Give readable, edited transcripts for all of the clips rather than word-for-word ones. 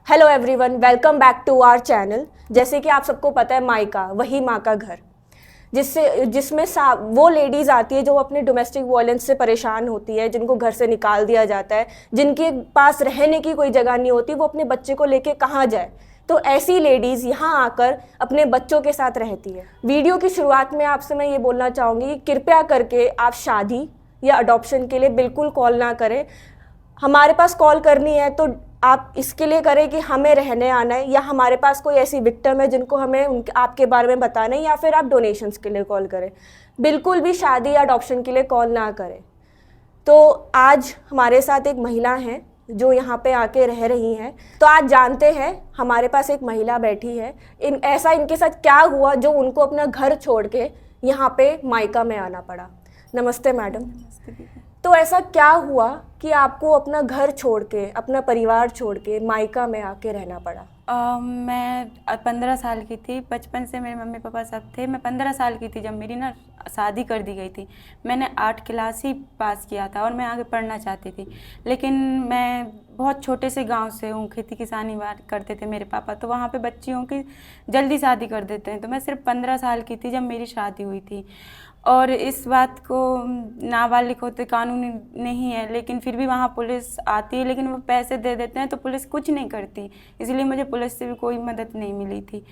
Hello everyone, welcome back to our channel. जैसे कि आप सबको पता है, मायका वही माँ का घर, जिसमें वो लेडीज़ आती है जो अपने डोमेस्टिक वायलेंस से परेशान होती है, जिनको घर से निकाल दिया जाता है, जिनके पास रहने की कोई जगह नहीं होती, वो अपने बच्चे को लेके कहाँ जाए। तो ऐसी लेडीज़ यहाँ आकर अपने बच्चों के साथ रहती है। वीडियो की शुरुआत में आपसे मैं ये बोलना चाहूँगी कि कृपया करके आप शादी या अडॉप्शन के लिए बिल्कुल कॉल ना करें। हमारे पास कॉल करनी है तो आप इसके लिए करें कि हमें रहने आना है, या हमारे पास कोई ऐसी विक्टिम है जिनको हमें आपके बारे में बताना है, या फिर आप डोनेशंस के लिए कॉल करें। बिल्कुल भी शादी या अडॉप्शन के लिए कॉल ना करें। तो आज हमारे साथ एक महिला हैं जो यहाँ पे आके रह रही हैं। तो आज जानते हैं, हमारे पास एक महिला बैठी है, ऐसा इनके साथ क्या हुआ जो उनको अपना घर छोड़ के यहाँ पे मायका में आना पड़ा। नमस्ते मैडम। तो ऐसा क्या हुआ कि आपको अपना घर छोड़ के, अपना परिवार छोड़ के मायका में आके रहना पड़ा? मैं 15 साल की थी। बचपन से मेरे मम्मी पापा सब थे। मैं 15 साल की थी जब मेरी शादी कर दी गई थी। मैंने 8 क्लास ही पास किया था और मैं आगे पढ़ना चाहती थी, लेकिन मैं बहुत छोटे से गांव से हूँ। खेती किसानी करते थे मेरे पापा, तो वहाँ पे बच्चियों की जल्दी शादी कर देते हैं। तो मैं सिर्फ 15 साल की थी जब मेरी शादी हुई थी। और इस बात को नाबालिग होते कानूनी नहीं है, लेकिन फिर भी वहाँ पुलिस आती है, लेकिन वो पैसे दे देते हैं तो पुलिस कुछ नहीं करती। इसलिए मुझे पुलिस से भी कोई मदद नहीं मिली थी।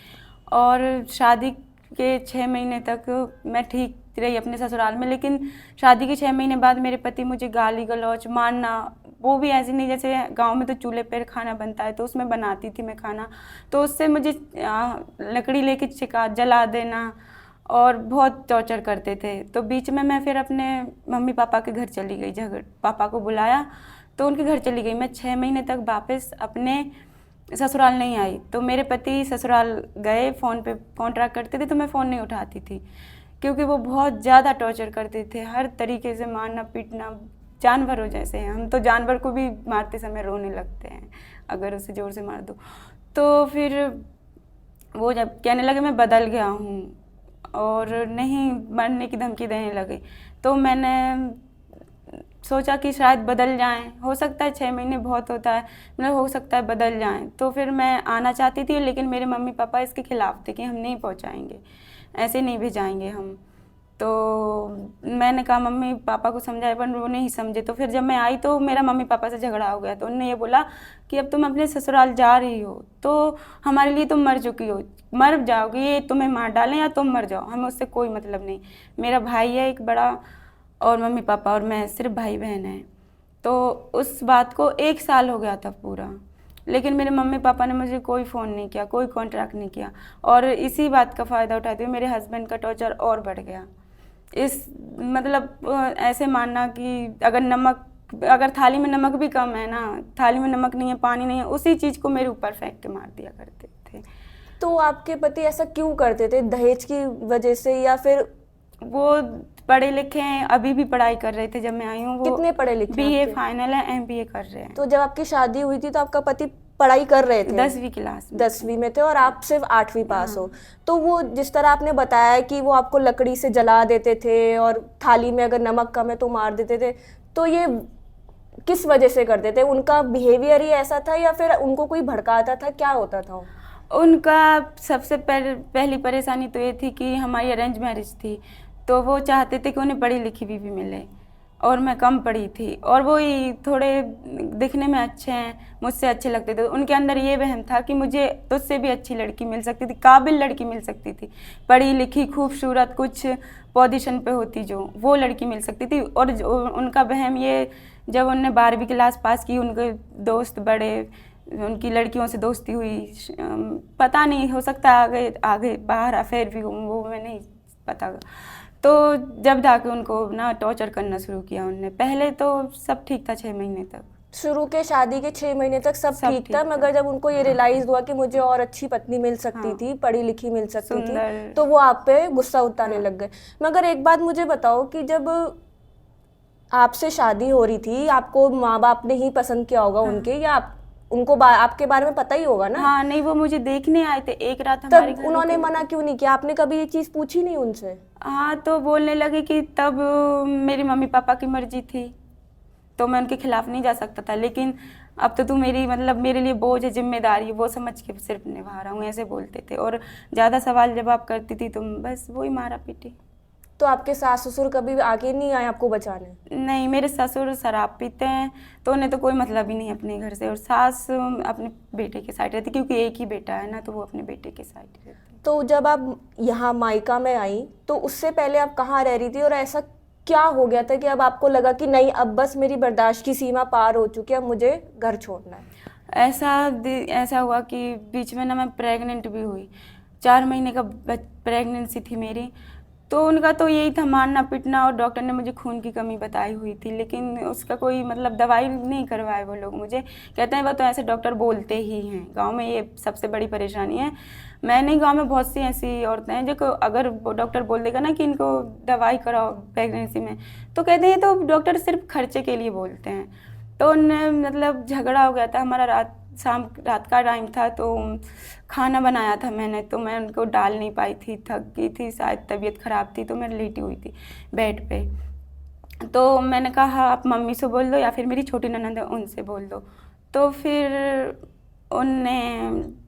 और शादी के 6 महीने तक मैं ठीक रही अपने ससुराल में, लेकिन शादी के 6 महीने बाद मेरे पति मुझे गाली गलौज मारना, वो भी ऐसे नहीं जैसे गांव में तो चूल्हे पर खाना बनता है तो उसमें बनाती थी मैं खाना, तो उससे मुझे लकड़ी लेके जला देना और बहुत टॉर्चर करते थे। तो बीच में मैं फिर अपने मम्मी पापा के घर चली गई। पापा को बुलाया तो उनके घर चली गई। मैं 6 महीने तक वापस अपने ससुराल नहीं आई। तो मेरे पति ससुराल गए, फ़ोन पे कॉन्ट्रैक्ट करते थे, तो मैं फ़ोन नहीं उठाती थी क्योंकि वो बहुत ज़्यादा टॉर्चर करते थे, हर तरीके से मारना पीटना, जानवरों जैसे हैं। हम तो जानवर को भी मारते समय रोने लगते हैं अगर उसे ज़ोर से मार दो। तो फिर वो जब कहने लगे मैं बदल गया हूँ और नहीं, मरने की धमकी देने लगे, तो मैंने सोचा कि शायद बदल जाएं। हो सकता है 6 महीने बहुत होता है, मतलब हो सकता है बदल जाएं। तो फिर मैं आना चाहती थी, लेकिन मेरे मम्मी पापा इसके खिलाफ थे कि हम नहीं पहुंचाएंगे, ऐसे नहीं भेजाएंगे हम। तो मैंने कहा मम्मी पापा को समझाया, पर वो नहीं समझे। तो फिर जब मैं आई तो मेरा मम्मी पापा से झगड़ा हो गया। तो उन्होंने ये बोला कि अब तुम अपने ससुराल जा रही हो तो हमारे लिए तुम मर चुकी हो, मर जाओगी, ये तुम्हें मार डालें या तुम मर जाओ, हमें उससे कोई मतलब नहीं। मेरा भाई है एक बड़ा, और मम्मी पापा और मैं सिर्फ भाई बहन हैं। तो उस बात को 1 साल हो गया था पूरा, लेकिन मेरे मम्मी पापा ने मुझे कोई फ़ोन नहीं किया, कोई कॉन्ट्रैक्ट नहीं किया। और इसी बात का फ़ायदा उठाते हुए मेरे हस्बैंड का टॉर्चर और बढ़ गया। इस मतलब ऐसे मानना कि अगर थाली में नमक भी कम है ना, थाली में नमक नहीं है, पानी नहीं है, उसी चीज़ को मेरे ऊपर फेंक के मार दिया करते थे। तो आपके पति ऐसा क्यों करते थे? दहेज की वजह से, या फिर वो पढ़े लिखे हैं, अभी भी पढ़ाई कर रहे थे जब मैं आई हूँ। वो कितने पढ़े लिखे? BA फाइनल है, MBA कर रहे हैं। तो जब आपकी शादी हुई थी तो आपका पति पढ़ाई कर रहे थे? 10वीं क्लास में। 10वीं में थे और आप सिर्फ 8वीं पास हो। तो वो जिस तरह आपने बताया कि वो आपको लकड़ी से जला देते थे और थाली में अगर नमक कम है तो मार देते थे, तो ये किस वजह से करते थे? उनका बिहेवियर ही ऐसा था या फिर उनको कोई भड़काता था? क्या होता था? उनका सबसे पहली परेशानी तो ये थी कि हमारी अरेंज मैरिज थी, तो वो चाहते थे कि उन्हें पढ़ी लिखी भी मिले, और मैं कम पढ़ी थी, और वो थोड़े दिखने में अच्छे हैं, मुझसे अच्छे लगते थे। उनके अंदर ये वहम था कि मुझे तुझसे भी अच्छी लड़की मिल सकती थी, काबिल लड़की मिल सकती थी, पढ़ी लिखी खूबसूरत कुछ पोजीशन पे होती जो, वो लड़की मिल सकती थी। और उनका वहम ये, जब उनने 12वीं क्लास पास की, उनके दोस्त बड़े, उनकी लड़कियों से दोस्ती हुई, पता नहीं, हो सकता है आगे बाहर अफेयर भी हो, वो मैं नहीं पता। तो जब जाके उनको ना टॉर्चर करना शुरू किया उनने। पहले तो सब ठीक था 6 महीने तक, शुरू के शादी के 6 महीने तक सब ठीक था, मगर जब उनको ये रियलाइज हुआ कि मुझे और अच्छी पत्नी मिल सकती थी, पढ़ी लिखी मिल सकती थी, तो वो आप पे गुस्सा उतारने लग गए। मगर एक बात मुझे बताओ कि जब आपसे शादी हो रही थी, आपको माँ बाप ने ही पसंद किया होगा उनके, या उनको आपके बारे में पता ही होगा ना? हाँ, नहीं, वो मुझे देखने आए थे एक रात हमारे घर। तब उन्होंने मना क्यों नहीं किया? आपने कभी ये चीज़ पूछी नहीं उनसे? हाँ, तो बोलने लगे कि तब मेरी मम्मी पापा की मर्जी थी, तो मैं उनके खिलाफ नहीं जा सकता था। लेकिन अब तो तू मेरी मतलब मेरे लिए बोझ है, जिम्मेदारी है, वो समझ के सिर्फ निभा रहा हूँ, ऐसे बोलते थे। और ज़्यादा सवाल जवाब करती थी तो बस वही मारा पीटी। तो आपके सास ससुर कभी आगे नहीं आए आपको बचाने? नहीं, मेरे ससुर शराब पीते हैं तो उन्हें तो कोई मतलब ही नहीं अपने घर से, और सास अपने बेटे के साइड रहती, क्योंकि एक ही बेटा है ना, तो वो अपने बेटे के साइड रहती। तो जब आप यहाँ मायका में आई तो उससे पहले आप कहाँ रह रही थी, और ऐसा क्या हो गया था कि अब आपको लगा कि नहीं, अब बस मेरी बर्दाश्त की सीमा पार हो चुकी है, अब मुझे घर छोड़ना है? ऐसा हुआ कि बीच में ना मैं प्रेग्नेंट भी हुई, 4 महीने का प्रेगनेंसी थी मेरी। तो उनका तो यही था मारना पीटना, और डॉक्टर ने मुझे खून की कमी बताई हुई थी, लेकिन उसका कोई मतलब दवाई नहीं करवाए वो लोग। मुझे कहते हैं वो तो ऐसे डॉक्टर बोलते ही हैं, गांव में ये सबसे बड़ी परेशानी है। मैं नहीं, गांव में बहुत सी ऐसी औरतें हैं जो अगर वो डॉक्टर बोल देगा ना कि इनको दवाई कराओ प्रेगनेंसी में, तो कहते हैं तो डॉक्टर सिर्फ खर्चे के लिए बोलते हैं। तो उनने मतलब झगड़ा हो गया था हमारा, रात का टाइम था, तो खाना बनाया था मैंने, तो मैं उनको डाल नहीं पाई थी, थक गई थी, शायद तबीयत ख़राब थी, तो मैं लेटी हुई थी बेड पे। तो मैंने कहा आप मम्मी से बोल दो या फिर मेरी छोटी ननद है उनसे बोल दो। तो फिर उनने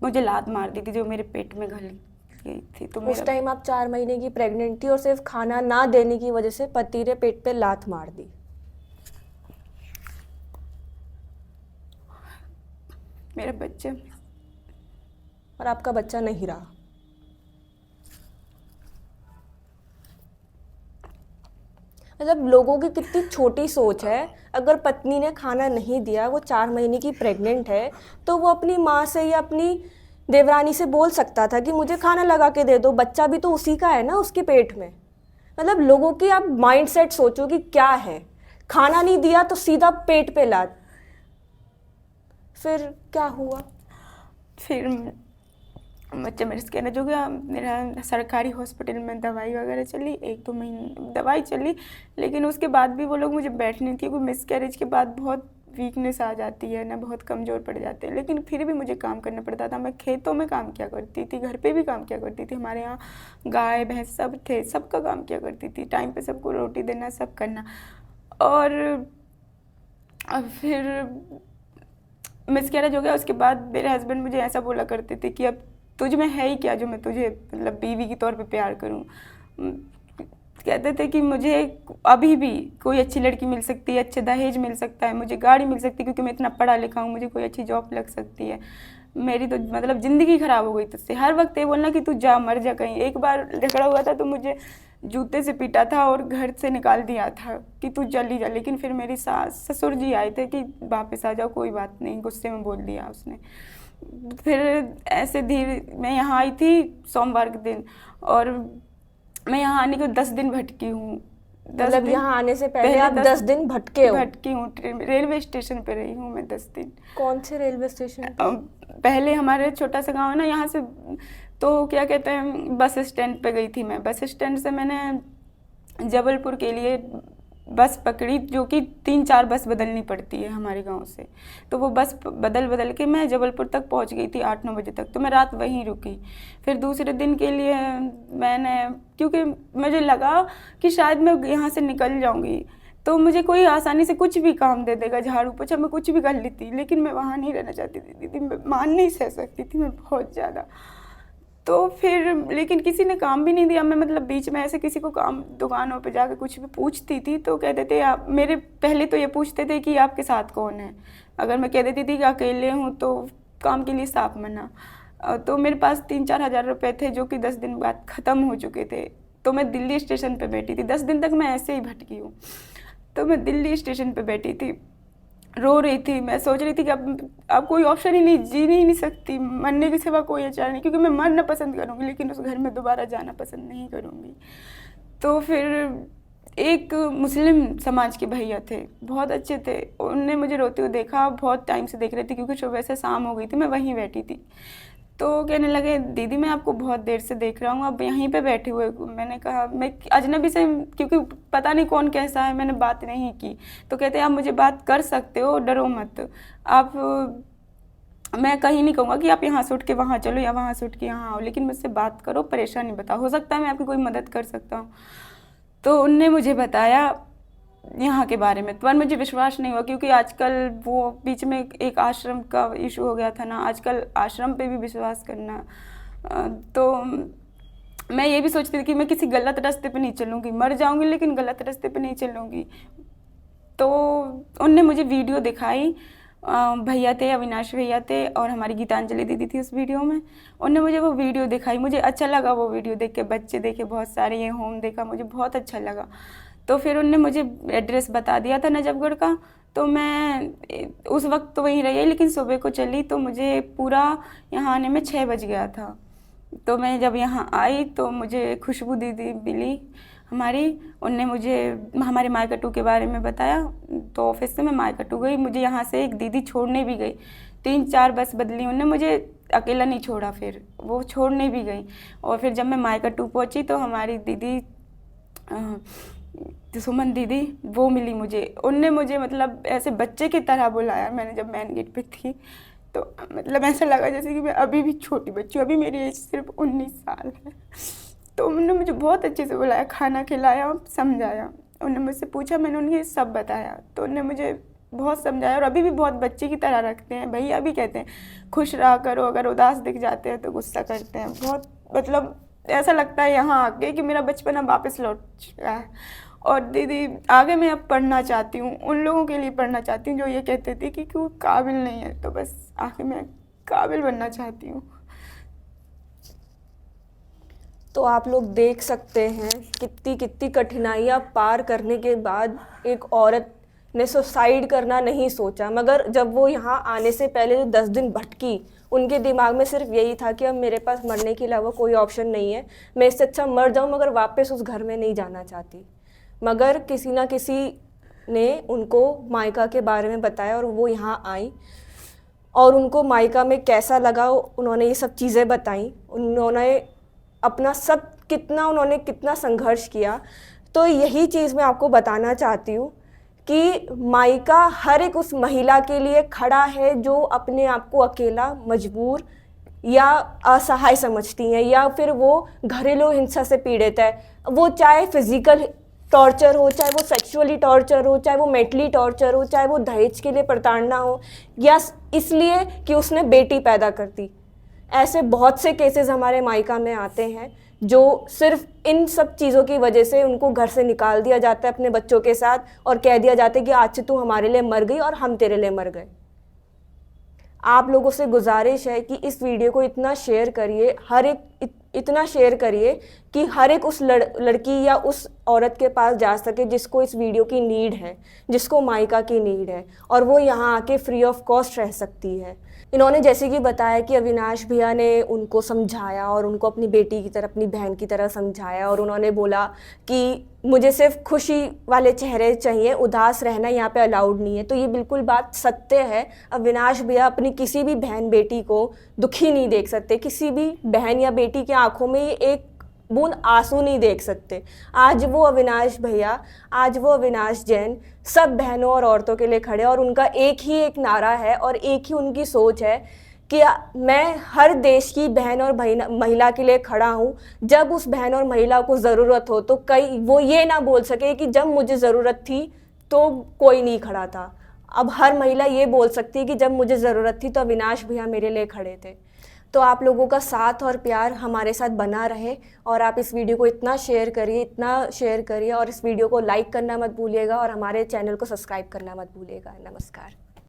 मुझे लात मार दी थी जो मेरे पेट में घल गई थी। तो उस टाइम आप 4 महीने की प्रेग्नेंट थी और सिर्फ खाना ना देने की वजह से पति ने पेट पे लात मार दी। मेरे बच्चे, और आपका बच्चा नहीं रहा। मतलब लोगों की कितनी छोटी सोच है। अगर पत्नी ने खाना नहीं दिया, वो 4 महीने की प्रेग्नेंट है, तो वो अपनी माँ से या अपनी देवरानी से बोल सकता था कि मुझे खाना लगा के दे दो, बच्चा भी तो उसी का है ना उसके पेट में। मतलब लोगों की आप माइंडसेट सोचो कि क्या है। खाना नहीं दिया तो सीधा पेट पे लात। फिर क्या हुआ? फिर बच्चा मेरे से कहना जो गया, मेरा सरकारी हॉस्पिटल में दवाई वगैरह चली, 1-2 महीने दवाई चली, लेकिन उसके बाद भी वो लोग मुझे बैठने नहीं, क्योंकि मिसकैरेज के बाद बहुत वीकनेस आ जाती है ना, बहुत कमज़ोर पड़ जाते हैं। लेकिन फिर भी मुझे काम करना पड़ता था। मैं खेतों में काम किया करती थी, घर पे भी काम किया करती थी, हमारे यहाँ गाय भैंस सब थे, सबका काम किया करती थी, टाइम पे सबको रोटी देना, सब करना। और अब फिर मिसकैरेज हो गया। उसके बाद मेरे हस्बैंड मुझे ऐसा बोला करते थे कि अब तुझ में है ही क्या जो मैं तुझे मतलब बीवी के तौर पे प्यार करूं। कहते थे कि मुझे अभी भी कोई अच्छी लड़की मिल सकती है, अच्छे दहेज मिल सकता है, मुझे गाड़ी मिल सकती है क्योंकि मैं इतना पढ़ा लिखा हूँ, मुझे कोई अच्छी जॉब लग सकती है। मेरी तो मतलब ज़िंदगी ख़राब हो गई तुझसे। हर वक्त ये बोलना कि तू जा, मर जा कहीं। एक बार झगड़ा हुआ था तो मुझे जूते से पीटा था और घर से निकाल दिया था कि तू जल्दी जा। लेकिन फिर मेरी सास ससुर जी आए थे कि वापस आ जाओ, कोई बात नहीं, गुस्से में बोल दिया उसने। फिर ऐसे धीरे मैं यहाँ आई थी सोमवार के दिन, और मैं यहाँ आने को 10 दिन भटकी हूँ। मतलब यहाँ आने से पहले आप 10 दिन भटके हो? भटकी हूँ, रेलवे स्टेशन पे रही हूँ मैं 10 दिन। कौन से रेलवे स्टेशन पे? पहले हमारे छोटा सा गांव है ना, यहाँ से तो क्या कहते हैं, बस स्टैंड पे गई थी मैं। बस स्टैंड से मैंने जबलपुर के लिए बस पकड़ी, जो कि 3-4 बस बदलनी पड़ती है हमारे गांव से। तो वो बस बदल के मैं जबलपुर तक पहुंच गई थी 8-9 बजे तक। तो मैं रात वहीं रुकी। फिर दूसरे दिन के लिए मैंने, क्योंकि मुझे लगा कि शायद मैं यहाँ से निकल जाऊँगी तो मुझे कोई आसानी से कुछ भी काम दे देगा, झाड़ू पोछा मैं कुछ भी कर लेती, लेकिन मैं वहाँ नहीं रहना चाहती थी दीदी। मैं मान नहीं सह सकती थी मैं बहुत ज़्यादा। तो फिर लेकिन किसी ने काम भी नहीं दिया। मैं मतलब बीच में ऐसे किसी को काम, दुकानों पे जाकर कुछ भी पूछती थी तो कहते थे आप, मेरे पहले तो ये पूछते थे कि आपके साथ कौन है। अगर मैं कह देती थी कि अकेले हूँ तो काम के लिए साफ मना। तो मेरे पास 3-4 हज़ार रुपये थे जो कि 10 दिन बाद ख़त्म हो चुके थे। तो मैं दिल्ली स्टेशन पर बैठी थी, 10 दिन तक मैं ऐसे ही भटकी हूँ। तो मैं दिल्ली स्टेशन पर बैठी थी, रो रही थी। मैं सोच रही थी कि अब कोई ऑप्शन ही नहीं, जी नहीं सकती, मरने के सिवा कोई आचार नहीं, क्योंकि मैं मरना पसंद करूँगी लेकिन उस घर में दोबारा जाना पसंद नहीं करूँगी। तो फिर एक मुस्लिम समाज के भैया थे, बहुत अच्छे थे, उनने मुझे रोते हुए देखा। बहुत टाइम से देख रहे थे क्योंकि सुबह से शाम हो गई थी, मैं वहीं बैठी थी। तो कहने लगे दीदी मैं आपको बहुत देर से देख रहा हूँ, अब यहीं पे बैठे हुए। मैंने कहा मैं अजनबी से, क्योंकि पता नहीं कौन कैसा है, मैंने बात नहीं की। तो कहते आप मुझे बात कर सकते हो, डरो मत। आप, मैं कहीं नहीं कहूँगा कि आप यहाँ से उठ के वहाँ चलो या वहाँ से उठ के यहाँ आओ, लेकिन मुझसे बात करो, परेशानी बताओ, हो सकता है मैं आपकी कोई मदद कर सकता हूँ। तो उनने मुझे बताया यहाँ के बारे में, पर मुझे विश्वास नहीं हुआ क्योंकि आजकल वो बीच में एक आश्रम का इशू हो गया था ना, आजकल आश्रम पे भी विश्वास करना। तो मैं ये भी सोचती थी कि मैं किसी गलत रास्ते पे नहीं चलूँगी, मर जाऊँगी लेकिन गलत रास्ते पे नहीं चलूँगी। तो उनने मुझे वीडियो दिखाई, भैया थे, अविनाश भैया थे और हमारी गीतांजलि दीदी थी उस वीडियो में। उनने मुझे वो वीडियो दिखाई, मुझे अच्छा लगा वो वीडियो देख के, बच्चे देखे बहुत सारे, ये होम देखा, मुझे बहुत अच्छा लगा। तो फिर उनने मुझे एड्रेस बता दिया था नजफगढ़ का, तो मैं उस वक्त तो वहीं रही, लेकिन सुबह को चली तो मुझे पूरा यहाँ आने में 6 बज गया था। तो मैं जब यहाँ आई तो मुझे खुशबू दीदी मिली हमारी, उनने मुझे हमारे मायकटू के बारे में बताया। तो ऑफिस से मैं मायकटू गई, मुझे यहाँ से एक दीदी छोड़ने भी गई, 3-4 बस बदली, उनने मुझे अकेला नहीं छोड़ा, फिर वो छोड़ने भी गई। और फिर जब मैं मायकटू पहुँची तो हमारी दीदी सुमन दीदी वो मिली मुझे, उनने मुझे मतलब ऐसे बच्चे की तरह बुलाया। मैंने जब मेन गेट पे थी तो मतलब ऐसा लगा जैसे कि मैं अभी भी छोटी बच्ची हूँ, अभी मेरी एज सिर्फ 19 साल है। तो उन्होंने मुझे बहुत अच्छे से बुलाया, खाना खिलाया, समझाया। उन्होंने मुझसे पूछा, मैंने उन्हें सब बताया, तो उन्होंने मुझे बहुत समझाया। और अभी भी बहुत बच्चे की तरह रखते हैं, भैया भी कहते हैं खुश रहा करो, अगर उदास दिख जाते हैं तो गुस्सा करते हैं। बहुत मतलब ऐसा लगता है यहाँ आके कि मेरा बचपना वापस लौट चुका है। और दीदी आगे मैं अब पढ़ना चाहती हूँ, उन लोगों के लिए पढ़ना चाहती हूँ जो ये कहते थे कि क्यों काबिल नहीं है, तो बस आगे मैं काबिल बनना चाहती हूँ। तो आप लोग देख सकते हैं कितनी कितनी कठिनाइयाँ पार करने के बाद एक औरत ने सुसाइड करना नहीं सोचा, मगर जब वो यहाँ आने से पहले जो 10 दिन भटकी, उनके दिमाग में सिर्फ यही था कि अब मेरे पास मरने के अलावा कोई ऑप्शन नहीं है, मैं इससे अच्छा मर जाऊँ मगर वापस उस घर में नहीं जाना चाहती। मगर किसी ना किसी ने उनको मायका के बारे में बताया और वो यहाँ आई और उनको मायका में कैसा लगा, उन्होंने ये सब चीज़ें बताई, उन्होंने अपना सब उन्होंने कितना संघर्ष किया। तो यही चीज़ मैं आपको बताना चाहती हूँ कि मायका हर एक उस महिला के लिए खड़ा है जो अपने आप को अकेला, मजबूर या असहाय समझती हैं, या फिर वो घरेलू हिंसा से पीड़ित है। वो चाहे फिजिकल टॉर्चर हो, चाहे वो सेक्सुअली टॉर्चर हो, चाहे वो मेंटली टॉर्चर हो, चाहे वो दहेज के लिए प्रताड़ना हो, या इसलिए कि उसने बेटी पैदा कर दी। ऐसे बहुत से केसेस हमारे मायका में आते हैं जो सिर्फ इन सब चीज़ों की वजह से उनको घर से निकाल दिया जाता है अपने बच्चों के साथ, और कह दिया जाता है कि आज से तू हमारे लिए मर गई और हम तेरे लिए मर गए। आप लोगों से गुजारिश है कि इस वीडियो को इतना शेयर करिए, इतना शेयर करिए कि हर एक उस लड़की या उस औरत के पास जा सके जिसको इस वीडियो की नीड है, जिसको मायका की नीड है, और वो यहाँ आके फ्री ऑफ कॉस्ट रह सकती है। इन्होंने जैसे कि बताया कि अविनाश भैया ने उनको समझाया और उनको अपनी बेटी की तरह, अपनी बहन की तरह समझाया, और उन्होंने बोला कि मुझे सिर्फ खुशी वाले चेहरे चाहिए, उदास रहना यहाँ पे अलाउड नहीं है। तो ये बिल्कुल बात सत्य है। अविनाश भैया अपनी किसी भी बहन बेटी को दुखी नहीं देख सकते, किसी भी बहन या बेटी की आंखों में एक बूंद आंसू नहीं देख सकते। आज वो अविनाश भैया, आज वो अविनाश जैन सब बहनों और औरतों के लिए खड़े, और उनका एक ही एक नारा है और एक ही उनकी सोच है कि मैं हर देश की बहन और महिला के लिए खड़ा हूँ। जब उस बहन और महिला को ज़रूरत हो तो वो ये ना बोल सके कि जब मुझे ज़रूरत थी तो कोई नहीं खड़ा था। अब हर महिला ये बोल सकती है कि जब मुझे ज़रूरत थी तो अविनाश भैया मेरे लिए खड़े थे। तो आप लोगों का साथ और प्यार हमारे साथ बना रहे, और आप इस वीडियो को इतना शेयर करिए, और इस वीडियो को लाइक करना मत भूलिएगा, और हमारे चैनल को सब्सक्राइब करना मत भूलिएगा। नमस्कार।